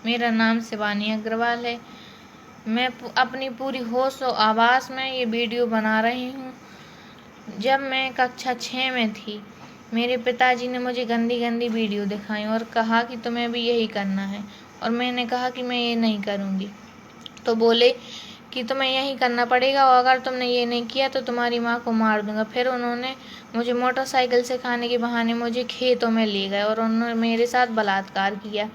मेरा नाम शिवानी अग्रवाल है। मैं अपनी पूरी होश और आवाज़ में ये वीडियो बना रही हूँ। जब मैं कक्षा 6 में थी, मेरे पिताजी ने मुझे गंदी गंदी वीडियो दिखाई और कहा कि तुम्हें भी यही करना है, और मैंने कहा कि मैं ये नहीं करूँगी। तो बोले कि तुम्हें यही करना पड़ेगा, और अगर तुमने ये नहीं किया तो तुम्हारी माँ को मार दूंगा। फिर उन्होंने मुझे मोटरसाइकिल सिखाने के बहाने मुझे खेतों में ले गए और उन्होंने मेरे साथ बलात्कार किया।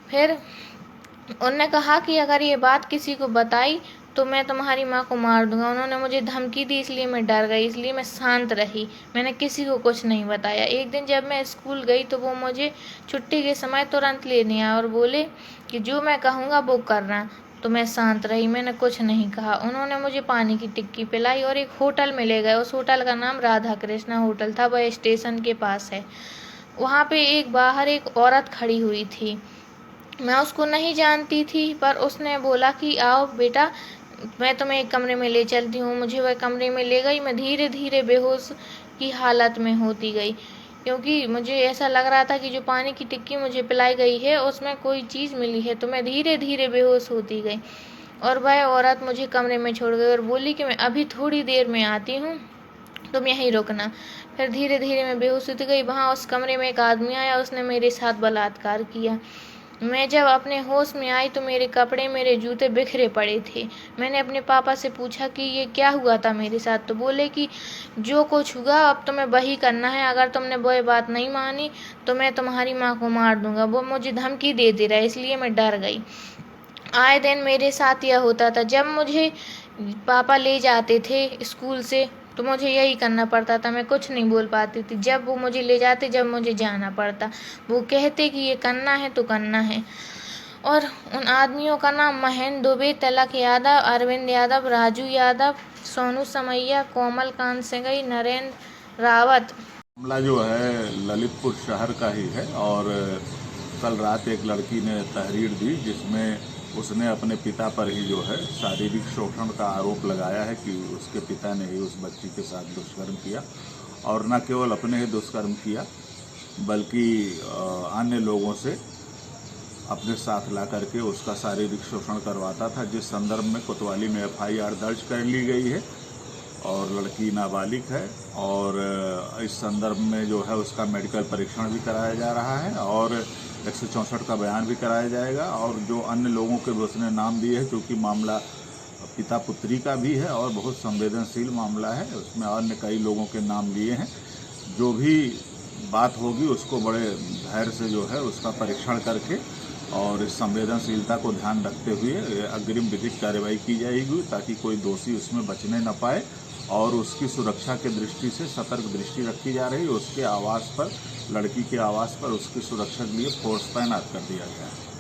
फिर उन्होंने कहा कि अगर ये बात किसी को बताई तो मैं तुम्हारी माँ को मार दूंगा। उन्होंने मुझे धमकी दी, इसलिए मैं डर गई, इसलिए मैं शांत रही। मैंने किसी को कुछ नहीं बताया। एक दिन जब मैं स्कूल गई तो वो मुझे छुट्टी के समय तुरंत लेने आए और बोले कि जो मैं कहूँगा वो करना। तो मैं शांत रही, मैंने कुछ नहीं कहा। उन्होंने मुझे पानी की टिक्की पिलाई और एक होटल में ले गए। उस होटल का नाम राधा कृष्णा होटल था, वह स्टेशन के पास है। वहाँ पे बाहर एक औरत खड़ी हुई थी। मैं उसको नहीं जानती थी, पर उसने बोला कि आओ बेटा, मैं तुम्हें एक कमरे में ले चलती हूँ। मुझे वह कमरे में ले गई। मैं धीरे धीरे बेहोश की हालत में होती गई, क्योंकि मुझे ऐसा लग रहा था कि जो पानी की टिक्की मुझे पिलाई गई है उसमें कोई चीज़ मिली है। तो मैं धीरे धीरे बेहोश होती गई और वह औरत मुझे कमरे में छोड़ गई और बोली कि मैं अभी थोड़ी देर में आती हूँ, तुम यहीं रुकना। फिर धीरे धीरे मैं बेहोश होती गई। वहाँ उस कमरे में एक आदमी आया, उसने मेरे साथ बलात्कार किया। मैं जब अपने होश में आई तो मेरे कपड़े, मेरे जूते बिखरे पड़े थे। मैंने अपने पापा से पूछा कि ये क्या हुआ था मेरे साथ। तो बोले कि जो कुछ हुआ अब तुम्हें वही करना है, अगर तुमने वो बात नहीं मानी तो मैं तुम्हारी माँ को मार दूंगा। वो मुझे धमकी दे रहा है, इसलिए मैं डर गई। आए दिन मेरे साथ यह होता था। जब मुझे पापा ले जाते थे स्कूल से तो मुझे यही करना पड़ता था, मैं कुछ नहीं बोल पाती थी। जब वो मुझे ले जाते, जब मुझे जाना पड़ता, वो कहते कि ये करना है तो करना है। और उन आदमियों का नाम महेंद्र दुबे, तिलक यादव, अरविंद यादव, राजू यादव, सोनू समैया, कोमल कांत सिंगई, नरेंद्र रावत। मामला जो है ललितपुर शहर का ही है और कल रात एक लड़की ने तहरीर दी जिसमें उसने अपने पिता पर ही जो है शारीरिक शोषण का आरोप लगाया है कि उसके पिता ने ही उस बच्ची के साथ दुष्कर्म किया, और न केवल अपने ही दुष्कर्म किया बल्कि अन्य लोगों से अपने साथ ला करके उसका शारीरिक शोषण करवाता था, जिस संदर्भ में कोतवाली में FIR दर्ज कर ली गई है और लड़की नाबालिग है। और इस संदर्भ में जो है उसका मेडिकल परीक्षण भी कराया जा रहा है और 164 का बयान भी कराया जाएगा। और जो अन्य लोगों के भी उसने नाम दिए हैं, क्योंकि मामला पिता पुत्री का भी है और बहुत संवेदनशील मामला है, उसमें अन्य कई लोगों के नाम लिए हैं। जो भी बात होगी उसको बड़े धैर्य से जो है उसका परीक्षण करके और इस संवेदनशीलता को ध्यान रखते हुए अग्रिम विधिक कार्रवाई की जाएगी, ताकि कोई दोषी उसमें बचने न पाए। और उसकी सुरक्षा के दृष्टि से सतर्क दृष्टि रखी जा रही है। उसके आवास पर, लड़की के आवास पर उसकी सुरक्षा के लिए फोर्स तैनात कर दिया गया है।